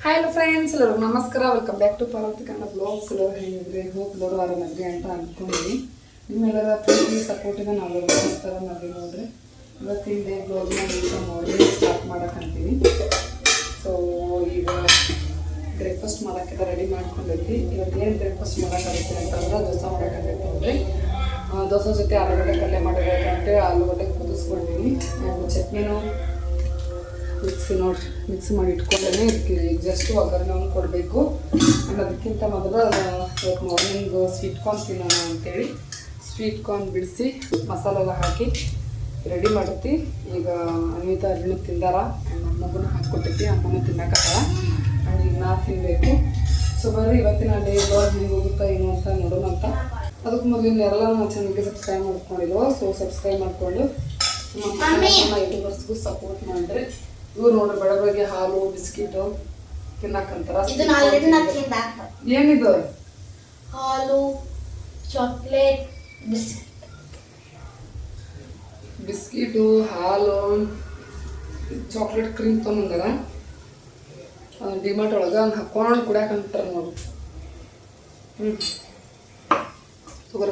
Hello friends, ಎಲ್ಲರಿಗೂ ನಮಸ್ಕಾರ. Welcome back to Parvati Kannada blogs. ಎಲ್ಲರೂ ಹೇಗಿದ್ರೆ ಹೋಪ್ ಎಲ್ಲರೂ ಆರಾಮಾದ್ರಿ ಅಂತ ಅಂದ್ಕೊಂಡಿವಿ. ನಿಮ್ಮೆಲ್ಲರ ಪ್ರೀತಿ ಸಪೋರ್ಟಿಂದ ನಾವು ನಮಸ್ಕಾರ ಮಾಡಿ ನೋಡ್ರಿ. ಇವತ್ತಿನ ಡೇ ಬ್ಲಾಗ್ನ ನೋಡಿ ಸ್ಟಾರ್ಟ್ ಮಾಡಕ್ಕಂತೀವಿ. ಸೊ ಈಗ ಬ್ರೇಕ್ಫಾಸ್ಟ್ ಮಾಡೋಕ್ಕೆಲ್ಲ ರೆಡಿ ಮಾಡ್ಕೊಂಡೈತಿ. ಇವತ್ತು ಏನು ಬ್ರೇಕ್ಫಾಸ್ಟ್ ಮಾಡೋಕ್ಕಾಗುತ್ತೆ ಅಂತಂದ್ರೆ ದೋಸೆ ಮಾಡೋಕ್ಕಾಗೈತೆ ನೋಡ್ರಿ. ದೋಸೆ ಜೊತೆ ಆಲೂಗಡ್ಡೆ ಪಲ್ಯ ಮಾಡಬೇಕಂತೇಳಿ ಆಲೂಗಡ್ಡೆ ಕುದಿಸ್ಕೊಂಡಿವಿ. ಚಟ್ನಿನೂ ಮಿಕ್ಸಿ ಮಾಡಿ ಇಟ್ಕೊಂಡೇ ಇದಕ್ಕೆ ಜಸ್ಟ್ ಒಗ್ಗರಣೆ ಒಂದು ಕೊಡಬೇಕು. ಅನ್ನೋದಕ್ಕಿಂತ ಮೊದಲು ಇವತ್ತು ಮಾರ್ನಿಂಗ್ ಸ್ವೀಟ್ ಕಾರ್ನ್ ತಿನ್ನೋಣ ಅಂತೇಳಿ ಸ್ವೀಟ್ ಕಾರ್ನ್ ಬಿಡಿಸಿ ಮಸಾಲೆ ಎಲ್ಲ ಹಾಕಿ ರೆಡಿ ಮಾಡತ್ತಿ. ಈಗ ಅನ್ವಿತಾ ಅರ್ಜುನ ತಿಂದಾರ, ಮಗುನ ಹಾಕ್ಕೊಟ್ಟೈತಿ, ಅಮ್ಮನೂ ತಿನ್ನೋಕ್ಕಲ್ಲ. ಆ್ಯಂಡ್ ಈಗ ನಾ ತಿನ್ನಬೇಕು. ಸೊ ಬರ್ರಿ ಇವತ್ತಿನ ಡೇ ಬ್ಲಾಗ್ ಹೆಂಗೆ ಹೋಗುತ್ತಾ ಏನು ಅಂತ ನೋಡೋಣ ಅಂತ. ಅದಕ್ಕೆ ಮೊದಲಿನ ಎಲ್ಲ ನಾವು ಚಾನಲ್ಗೆ ಸಬ್ಸ್ಕ್ರೈಬ್ ಮಾಡ್ಕೊಂಡಿಲ್ವ, ಸೊ ಸಬ್ಸ್ಕ್ರೈಬ್ ಮಾಡಿಕೊಂಡು ನಮ್ಮ ಯೂಟ್ಯೂಬರ್ಸ್ಗೂ ಸಪೋರ್ಟ್ ಮಾಡಿರಿ. ಇವ್ರು ನೋಡ್ರಿ ಬೆಳಗ್ಗೆ ಹಾಲು ಬಿಸ್ಕಿಟು ತಿನ್ನಕ್ಕಂತಾರ. ಏನಿದು? ಹಾಲು, ಚಾಕ್ಲೇಟ್, ಬಿಸ್ಕಿಟು, ಹಾಲು, ಚಾಕ್ಲೇಟ್ ಕ್ರೀಮ್ ತೊಗೊಂಡಾರ. ಡಿಮಾರ್ಟ್ ಒಳಗೆ ಹಾಕೊಂಡು ಕುಡಿಯಾಕಂತಾರ ನೋಡು.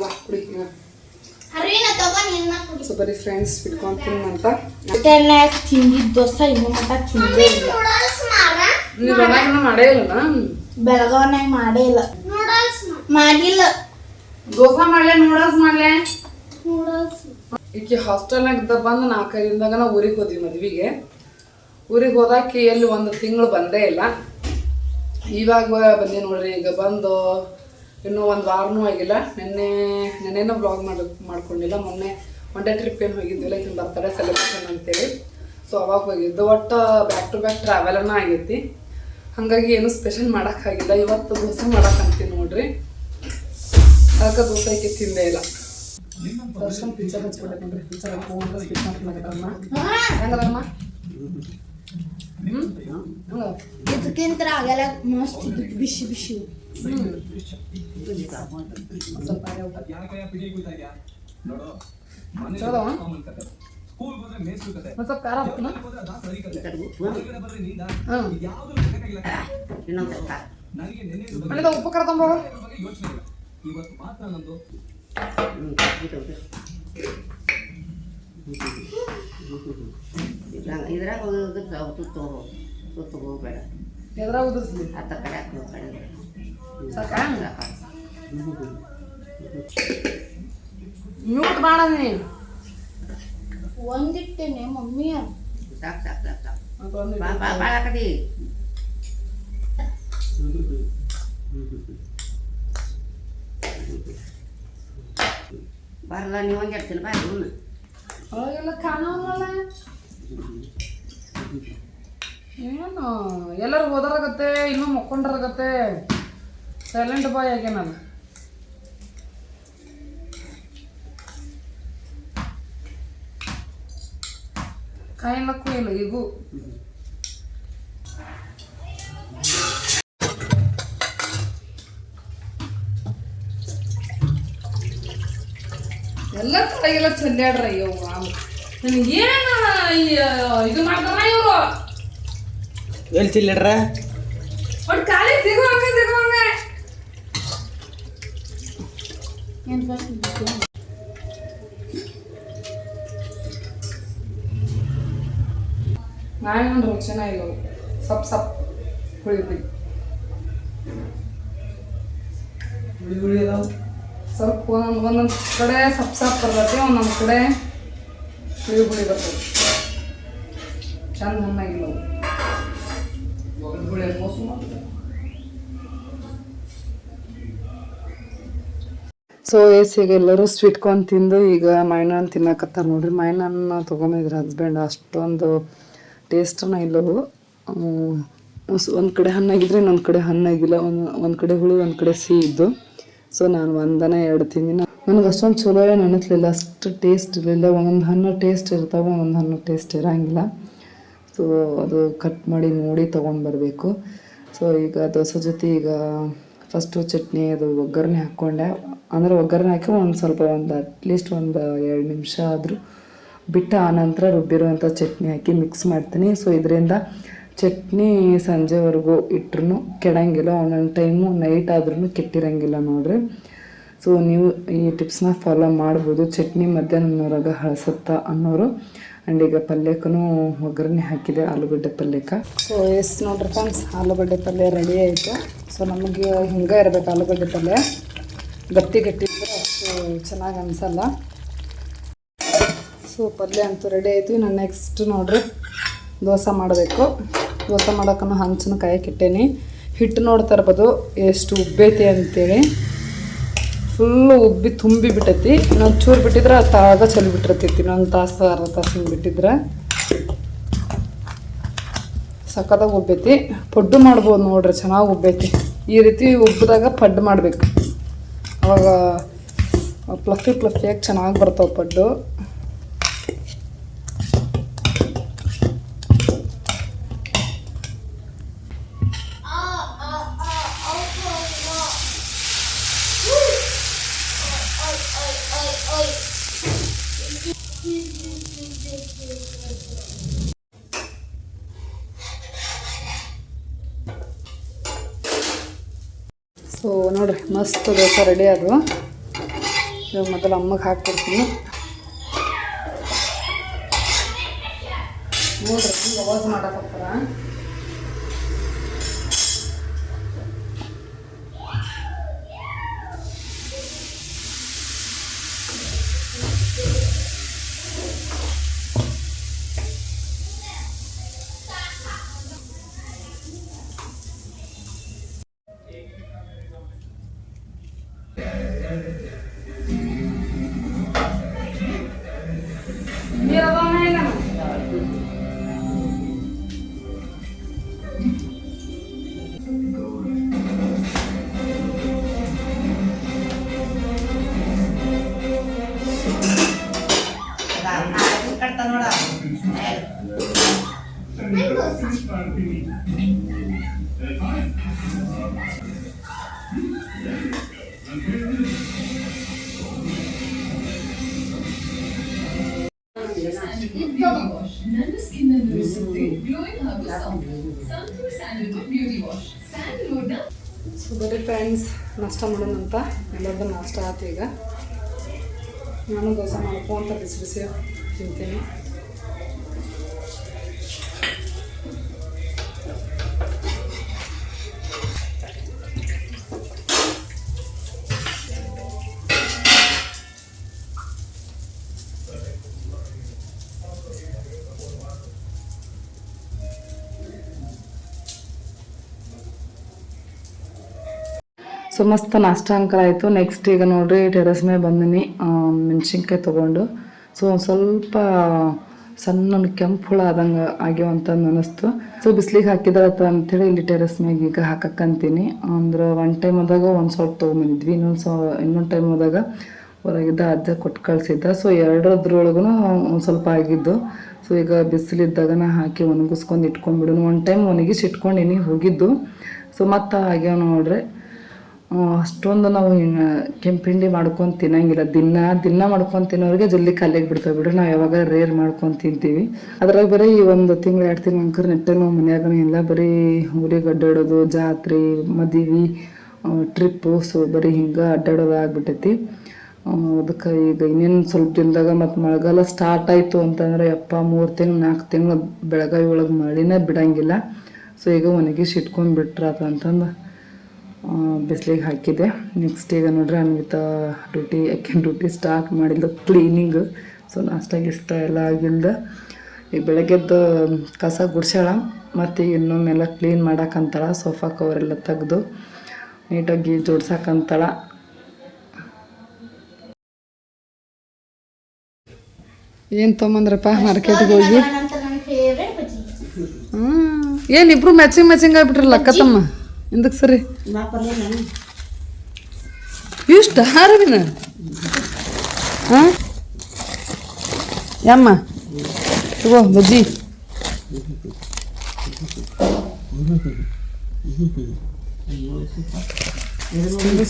ಬಾ ಕುಡಿ. ಸೊ ಬರೀ ಫ್ರೆಂಡ್ಸ್ ಬಿಟ್ಕೊಂತೀನಿ ಅಂತ ತಿಂದಿದ್ದ ದೋಸೆ ಇನ್ನೂ ಮಟ್ಟ ತಿಂದೇ ಇಲ್ಲ. ನೀವು ಬೆಳಗಾವಿನ ಮಾಡೇ ಇಲ್ಲ? ಬೆಳಗಾವ್ನಾಗ ಮಾಡೇ ಇಲ್ಲ, ಮಾಡಿಲ್ಲ. ದೋಸೆ ಮಾಡ್ಲೆ, ನೂಡಲ್ಸ್ ಮಾಡ್ಲೆ. ಈಕೆ ಹಾಸ್ಟೆಲ್ನಾಗ ಬಂದು 4 ದಿನದಾಗ ನಾವು ಊರಿಗೆ ಹೋದ್ವಿ ಮದ್ವಿಗೆ. ಊರಿಗೆ ಹೋದಾಕಿ ಎಲ್ಲಿ 1 ತಿಂಗಳು ಬಂದೇ ಇಲ್ಲ. ಇವಾಗ ಬಂದೆ ನೋಡ್ರಿ. ಈಗ ಬಂದು ಇನ್ನೂ 1 ವಾರನೂ ಆಗಿಲ್ಲ. ನೆನ್ನೆನೂ ಬ್ಲಾಗ್ ಮಾಡ್ಕೊಂಡಿಲ್ಲ. ಮೊನ್ನೆ ಒನ್ ಡೇ ಟ್ರಿಪ್ ಏನು ಹೋಗಿದ್ವಿಲ್ಲ, ಈಗ ಬರ್ತಡೇ ಸೆಲೆಬ್ರೇಷನ್ ಅಂತೇಳಿ. ಸೊ ಅವಾಗ ಹೋಗಿದ್ದು. ಒಟ್ಟು ಬ್ಯಾಕ್ ಟು ಬ್ಯಾಕ್ ಟ್ರಾವೆಲನ್ನ ಆಗೈತಿ. ಹಾಗಾಗಿ ಏನು ಸ್ಪೆಷಲ್ ಮಾಡೋಕ್ಕಾಗಿಲ್ಲ. ಇವತ್ತು ದೋಸೆ ಮಾಡೋಕ್ಕಂತೀನಿ ನೋಡ್ರಿ. ಅದಕ್ಕೆ ದೋಸೆ ಐಕೆ ತಿಂದೇ ಇಲ್ಲ. ದರ್ಶನ್ ಪಿಕ್ಚರ್ ಹಚ್ಕೊಟ್ಟೆ ನೋಡ್ರಿ. ಪಿಕ್ಚರ್ ಹಾಕೊಂಡ್ರೆ ಸ್ಕಿಪ್ ಮಾಡ್ಕೊಳಕಮ್ಮ ಹೆಂಗದಮ್ಮ? ಇದಕ್ಕಿಂತ ಆಗಲ್ಲ, ಮಸ್ತ್ ಬಿಸಿ ಬಿಸಿ. ಚಲೋ ಸ್ವಲ್ಪ ಖಾರ ಹಾಕ್ತೀನ. ಉಪ್ಪು ಖಾರ ತಂಬ. ಇದ್ರಾಗ ಹೋಗ್ಬೇಡ, ಎದ್ರಾಗ ಉದುರಿಸ್ಲಿ. ಆತ ಕಡೆ ಹಾಕಿ ಸಾಕಾ? ಮ್ಯೂಟ್ ಮಾಡ ನೀನು. ಒಂದಿಟ್ಟೇನೆ ಮಮ್ಮಿ. ಸಾಕು ಸಾಕು ಸಾಕು ಸಾಕು. ಭಾಳ ಹಾಕದಿ. ಬರಲ್ಲ ನೀವು ಒಂದು ಇರ್ತಿಲ್ಲ ಬಾ. ಅವಾಗೆಲ್ಲ ಕಾಣಲ್ಲ. ಏನು ಎಲ್ಲರೂ ಹೋದಾರಾಗತ್ತೆ, ಇನ್ನೂ ಮಕ್ಕೊಂಡ್ರಾಗತ್ತೆ. ಸೈಲೆಂಟ್ ಬಾಯ್ ಆಗೆ ನಾನು. ಕಾಯಿಲ್ಲಕ್ಕೂ ಇಲ್ಲ ಈಗೂ. ಎಲ್ಲ ಕಡೆಗೆಲ್ಲ ಚೆಲ್ಲಾಡ್ರ. ಅಯ್ಯೋ ನನಗೇನು ಇದು ಮಾಡ್ತಾರ ಇವರು. ಎಲ್ಲಿ ಚಿಲ್ಲಡ್ರ? ಒಟ್ಟು ಖಾಲಿ ಸಿಗುವಂಗೆ ನಾವೇನು ಚೆನ್ನಾಗಿಲ್ಲ. ಸಪ್ ಹುಳಿ ಅದಾವ. ಸ್ವಲ್ಪ ಒಂದೊಂದು ಕಡೆ ಸಪ್ ಬರ್ತೈತಿ, ಒಂದೊಂದು ಕಡೆ ಹುಳಿ ಬರ್ತೈತಿ. ಚಂದ ಹಣ್ಣಾಗಿಲ್ಲ. ಸೊ ಈಗ ಎಲ್ಲರೂ ಸ್ವೀಟ್ ಕಾರ್ನ್ ತಿಂದು ಈಗ ಮೈನನ್ ತಿನ್ನಕತ್ತಾರ ನೋಡ್ರಿ. ಮೈನನ್ನ ತೊಗೊಂಡಿದ್ರು ಹಸ್ಬೆಂಡ್. ಅಷ್ಟೊಂದು ಟೇಸ್ಟನ್ನ ಇಲ್ಲವು. ಒಂದು ಕಡೆ ಹಣ್ಣಾಗಿದ್ರೆ ಇನ್ನೊಂದು ಕಡೆ ಹಣ್ಣಾಗಿಲ್ಲ. ಒಂದು ಕಡೆ ಹುಳಿ ಒಂದು ಕಡೆ ಸಿಹಿ ಇದ್ದು. ಸೊ ನಾನು 1-2 ತಿಂದಿನ. ನನಗೆ ಅಷ್ಟೊಂದು ಚಲೋ ಏನು ಅನ್ನಿಸ್ಲಿಲ್ಲ, ಅಷ್ಟು ಟೇಸ್ಟ್ ಇರಲಿಲ್ಲ. ಒಂದೊಂದು ಹಣ್ಣು ಟೇಸ್ಟ್ ಇರ್ತಾವೆ, ಒಂದೊಂದು ಹಣ್ಣು ಟೇಸ್ಟ್ ಇರೋಂಗಿಲ್ಲ. ಸೊ ಅದು ಕಟ್ ಮಾಡಿ ನೋಡಿ ತೊಗೊಂಡ್ಬರ್ಬೇಕು. ಸೊ ಈಗ ದೋಸೆ ಜೊತೆ ಈಗ ಫಸ್ಟು ಚಟ್ನಿ ಅದು ಒಗ್ಗರಣೆ ಹಾಕ್ಕೊಂಡೆ. ಅಂದರೆ ಒಗ್ಗರಣೆ ಹಾಕಿ ಅಟ್ಲೀಸ್ಟ್ 2 ನಿಮಿಷ ಆದರೂ ಬಿಟ್ಟು ಆನಂತರ ರುಬ್ಬಿರುವಂಥ ಚಟ್ನಿ ಹಾಕಿ ಮಿಕ್ಸ್ ಮಾಡ್ತೀನಿ. ಸೊ ಇದರಿಂದ ಚಟ್ನಿ ಸಂಜೆವರೆಗೂ ಇಟ್ರೂ ಕೆಡಂಗಿಲ್ಲ, ಒಂದೊಂದು ಟೈಮು ನೈಟ್ ಆದ್ರೂ ಕೆಟ್ಟಿರಂಗಿಲ್ಲ ನೋಡ್ರಿ. ಸೊ ನೀವು ಈ ಟಿಪ್ಸ್ನ ಫಾಲೋ ಮಾಡ್ಬೋದು. ಚಟ್ನಿ ಮಧ್ಯಾಹ್ನವರೆಗೆ ಹಳಸುತ್ತಾ ಅನ್ನೋರು. ಆ್ಯಂಡ್ ಈಗ ಪಲ್ಯಕ್ಕೂ ಒಗ್ಗರಣೆ ಹಾಕಿದೆ, ಆಲೂಗಡ್ಡೆ ಪಲ್ಯಕ್ಕೆ. ಸೊ ಎಸ್ ನೋಡ್ರಿ ಫ್ರೆಂಡ್ಸ್, ಆಲೂಗಡ್ಡೆ ಪಲ್ಯ ರೆಡಿ ಆಯಿತು. ಸೊ ನಮಗೆ ಹಿಂಗೆ ಇರಬೇಕು ಆಲೂಗಡ್ಡೆ ಪಲ್ಯ, ಗಟ್ಟಿ ಇದ್ದರೆ ಅಷ್ಟು ಚೆನ್ನಾಗಿ ಅನಿಸಲ್ಲ. ಸೊ ಪಲ್ಯ ಅಂತೂ ರೆಡಿ ಆಯಿತು. ಇನ್ನು ನೆಕ್ಸ್ಟ್ ನೋಡ್ರಿ ದೋಸೆ ಮಾಡಬೇಕು. ದೋಸೆ ಮಾಡೋಕ್ಕೂ ಹಂಚನ ಕಾಯಕ್ಕಿಟ್ಟೇನಿ. ಹಿಟ್ಟು ನೋಡ್ತಾ ಇರ್ಬೋದು ಎಷ್ಟು ಉಬ್ಬೈತಿ ಅಂತೇಳಿ. ಫುಲ್ಲು ಉಬ್ಬಿ ತುಂಬಿ ಬಿಟ್ಟೈತಿ. ಇನ್ನೊಂದು ಚೂರು ಬಿಟ್ಟಿದ್ರೆ ಅದು ತಾಗ ಚಲಿ ಬಿಟ್ಟಿರ್ತೈತಿ. ಇನ್ನೊಂದು ತಾಸು ಅರ್ಧ ತಾಸು ಹಿಂಗೆ ಬಿಟ್ಟಿದ್ರೆ ಸಖತ್ತಾಗಿ ಉಬ್ಬೈತಿ. ಪಡ್ಡು ಮಾಡ್ಬೋದು ನೋಡ್ರಿ, ಚೆನ್ನಾಗಿ ಉಬ್ಬೈತಿ. ಈ ರೀತಿ ಉಬ್ಬಿದಾಗ ಪಡ್ಡು ಮಾಡಬೇಕು, ಅವಾಗ ಫ್ಲಫಿಯಾಗಿ ಚೆನ್ನಾಗಿ ಬರ್ತಾವೆ ಪಡ್ಡು. ಸೊ ನೋಡ್ರಿ ಮಸ್ತ್ ದೋಸೆ ರೆಡಿ ಆದವು. ಇವಾಗ ಮೊದಲು ಅಮ್ಮಗೆ ಹಾಕ್ಕೊಡ್ತೀನಿ. ನೋಡ್ರಿ ಆವಾಜ್ ಮಾಡಕತ್ತಾರ. ಕಟ್ತಾ ನೋಡ ಸೊ ಬರೀ ಫ್ರೆಂಡ್ಸ್ ನಾಷ್ಟ ಮಾಡೋಣಂತ. ಎಲ್ಲರದ್ದು ನಾಷ್ಟ ಆಯ್ತು. ಈಗ ನಾನು ದೋಸೆ ಮಾಡ್ಕೊಂತ ಬಿಸಿ ಬಿಸಿ ತಿಂತೀನಿ. ಸೊ ಮಸ್ತ್ ನಾಷ್ಟ ಅಂಕಲ್ ಆಯಿತು. ನೆಕ್ಸ್ಟ್ ಈಗ ನೋಡ್ರಿ ಟೆರಸ್ ಮೇಲೆ ಬಂದಿನಿ ಮೆಣಸಿನ್ಕಾಯಿ ತೊಗೊಂಡು. ಸೊ ಒಂದು ಸ್ವಲ್ಪ ಸಣ್ಣ ಕೆಂಪು ಹುಳ ಆದಂಗೆ ಆಗ್ಯಾವಂತಂದು ಅನ್ನಿಸ್ತು. ಸೊ ಬಿಸಿಲಿಗೆ ಹಾಕಿದ್ರತ್ತ ಅಂಥೇಳಿ ಇಲ್ಲಿ ಟೆರಸ್ ಮ್ಯಾಗ ಈಗ ಹಾಕಕ್ಕಂತೀನಿ. ಅಂದ್ರೆ ಒಂದು ಟೈಮ್ ಆದಾಗ ಒಂದು ಸ್ವಲ್ಪ ತೊಗೊಂಬಂದಿದ್ವಿ, ಇನ್ನೊಂದು ಟೈಮ್ ಹೋದಾಗ ಹೊರಗಿದ್ದ ಅಜ್ಜ ಕೊಟ್ಟು ಕಳಿಸಿದ್ದ. ಸೊ ಎರಡರದ್ರೊಳಗೂ ಒಂದು ಸ್ವಲ್ಪ ಆಗಿದ್ದು. ಸೊ ಈಗ ಬಿಸಿಲಿದ್ದಾಗ ನಾ ಹಾಕಿ ಒಣಗಿಸ್ಕೊಂಡು ಇಟ್ಕೊಂಡ್ಬಿಡೋನು. ಒಂದು ಟೈಮ್ ಒಣಗಿಸಿ ಇಟ್ಕೊಂಡಿನಿ ಹೋಗಿದ್ದು. ಸೊ ಮತ್ತು ಆಗ್ಯಾವ ನೋಡ್ರಿ. ಅಷ್ಟೊಂದು ನಾವು ಹಿಂಗೆ ಕೆಂಪಿಂಡಿ ಮಾಡ್ಕೊಂಡು ತಿನ್ನಂಗಿಲ್ಲ. ದಿನ ಮಾಡ್ಕೊಂಡು ತಿನ್ನೋರಿಗೆ ಜಲ್ದಿ ಖಾಲಿಯಾಗಿ ಬಿಡ್ತಾವೆ ಬಿಡ್ರಿ. ನಾವು ಯಾವಾಗ ರೇರ್ ಮಾಡ್ಕೊಂಡು ತಿಂತೀವಿ. ಅದ್ರಾಗ ಬರೀ ಈ ಒಂದು ತಿಂಗಳು 2 ತಿಂಗಳು ಅಂಕರ್ ನೆಟ್ಟಾಗ ನಾವು ಮನ್ಯಾಗನೂ ಇಲ್ಲ. ಬರೀ ಊರಿಗೆ ಅಡ್ಡಾಡೋದು, ಜಾತ್ರೆ, ಮದುವೆ, ಟ್ರಿಪ್ಪು. ಸೊ ಬರೀ ಹಿಂಗೆ ಅಡ್ಡಾಡೋದು ಆಗ್ಬಿಟ್ಟೈತಿ. ಅದಕ್ಕೆ ಈಗ ಇನ್ನೇನು ಸ್ವಲ್ಪ ದಿನದಾಗ ಮತ್ತು ಮಳೆಗಾಲ ಸ್ಟಾರ್ಟ್ ಆಯಿತು ಅಂತಂದ್ರೆ 3 ತಿಂಗಳು 4 ತಿಂಗಳು ಬೆಳಗಾವಿ ಒಳಗೆ ಮಳಿನೇ ಬಿಡಂಗಿಲ್ಲ. ಸೊ ಈಗ ಒಣಗಿಸಿ ಇಟ್ಕೊಂಡು ಬಿಟ್ರಾತ ಅಂತಂದು ಬಿಸಿಲಿಗೆ ಹಾಕಿದೆ. ನೆಕ್ಸ್ಟ್ ಈಗ ನೋಡ್ರಿ ಅನ್ವಿತಾ ಡ್ಯೂಟಿ ಸ್ಟಾರ್ಟ್ ಮಾಡಿಲ್ಲ, ಕ್ಲೀನಿಂಗ್. ಸೊ ನಾಷ್ಟ ಗಿಷ್ಟ ಎಲ್ಲ ಆಗಿಲ್ದ ಈಗ ಬೆಳಗ್ಗೆದ್ದು ಕಸ ಗುಡ್ಸ್ಯಾಳ. ಮತ್ತು ಇನ್ನೊಮ್ಮೆಲ್ಲ ಕ್ಲೀನ್ ಮಾಡಕ್ಕಂತಾಳ. ಸೋಫಾ ಕವರೆಲ್ಲ ತೆಗೆದು ನೀಟಾಗಿ ಜೋಡ್ಸಕ್ಕಂತಾಳ. ಏನು ತೊಗೊಂಬಂದ್ರಪ್ಪ ಮಾರ್ಕೆಟ್ಗೆ ಹೋಗಿ? ಏನಿಬ್ರು ಮ್ಯಾಚಿಂಗ್ ಆಗ್ಬಿಟ್ರಲ್ಲ ಅಕ್ಕತಮ್ಮ. ಎಂದಕ್ಕೆ ಸರಿ ಇಷ್ಟ ಹಾರವಿನ ಹಾಂ ಯಮ್ಮ ತಗೋ ಬಜ್ಜಿ.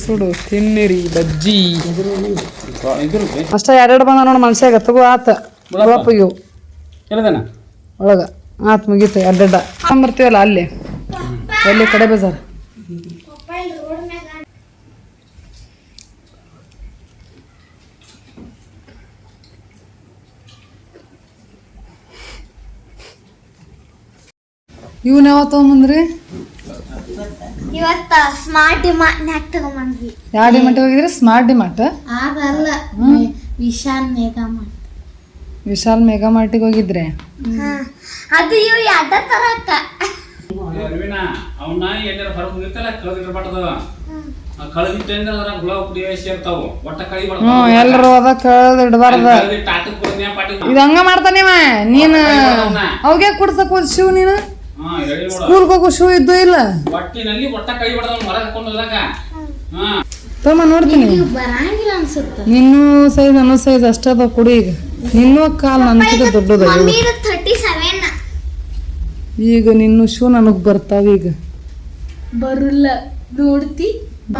ಸುಡು ತಿನ್ನಿರಿ ಬಜ್ಜಿ. ಅಷ್ಟ 2 ಬಂದ ನೋಡಿ ಮನುಷ್ಯಾಗ. ತಗೋ ಆತ ಒಳಗ ಆತ್ ಮುಗೀತು ಅಡ್ಡಡ್ಡ ಬರ್ತೀವಲ್ಲ ಅಲ್ಲಿ ಎಲ್ಲಿ ಕಡೆ ಬಜಾರ್ ಇವನ್ ಯಾವ ತಗೊಂಬಂದ್ರಿ ಇವತ್ತ ಸ್ಮಾರ್ಟ್ ಡಿಮಾರ್ಟ್ನ್ಯಾಗ ತಗೊಂಬಂದ್ವಿ. ಯಾವ ಡಿಮಾರ್ಟ್ ಹೋಗಿದ್ರಿ ಸ್ಮಾರ್ಟ್ ಡಿಮಾರ್ಟ್ ಆಗಲ್ಲ ವಿಶಾಲ್ ಮೆಗಾ ಮಾರ್ಟ್. ವಿಶಾಲ್ ಮೆಗಾ ಮಾರ್ಟಿಗೆ ಹೋಗಿದ್ರೆ ಅದು ಇವು ಎಡ್ಡ ತರಕ ಅರವಿನ ಅವನ್ನ ಎಲ್ಲಾರ ಹೊರಗೆ ಹೋಗಿರ್ತಲ್ಲ ಕಳೆದಿರ್ಬಾರ್ದು ಕಳೆದಿಟ್ಟಂದ್ರೆ ಅದ್ರ ಗುಲಾಬ್ ಪುಡಿ ಸೇರ್ತಾವು ಒಟ್ಟ ಕಳಿ ಎಲ್ಲರೂ ಅದ ಕಳ್ದ ಇಡಬಾರ್ದ ಟಾಟಕ್ ಕೊಡ್ತೀನಿ ಪಾಟಿ ಇದು ಹಂಗ ಮಾಡ್ತಾನಿವ ನೀನ್ ಅವಾಗೆ ಕುಡ್ಸಕ್ ಹೋದ್ ಶಿವ್ ನೀನು ಸ್ಕೂಲ್ಗೆ ಹೋಗೋ ಶೂ ಇದ್ದು ಇಲ್ಲ ಒಟ್ಟಿನಲ್ಲಿ ಒಟ್ಟ ಕಳಿ ಬಡ್ದ ಹೊರಗೆ ಹಾಕೊಂಡು ಹೋದಾಗ ತಮ್ಮ ನೋಡ್ತೀನಿ ಬರಂಗಿಲ್ಲ ಅನ್ಸುತ್ತ. ನಿನ್ನೂ ಸೈಜ್ ಅನ್ನೋ ಸೈಜ್ ಅಷ್ಟ ಅದ ಕುಡಿ ಈಗ ನಿನ್ನೂ ಕಾಲ್ ನನ್ಕಿಂತ ದೊಡ್ಡದ ಮಮ್ಮಿದು 37 ಈಗ ನಿನ್ನೂ ಶೂ ನನಗ್ ಬರ್ತಾವ ಈಗ ಬರುಲ್ಲ ನೋಡ್ತಿ.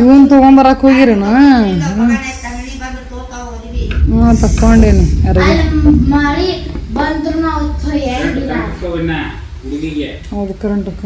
ಇವನ್ ತಗೊಂಬರಕ್ ಹೋಗಿರೇನ ತಗಣಿ ಬಂದು ತೋತಾವ ಹೋದ್ವಿ ತಕೊಂಡೇನಿ ಅರವಿ ಮಳಿ ಬಂದ್ರು ನಾವು ಹುಡುಗಿಗೆ ಹೌದು ಕರೆಂಟಕ್ಕ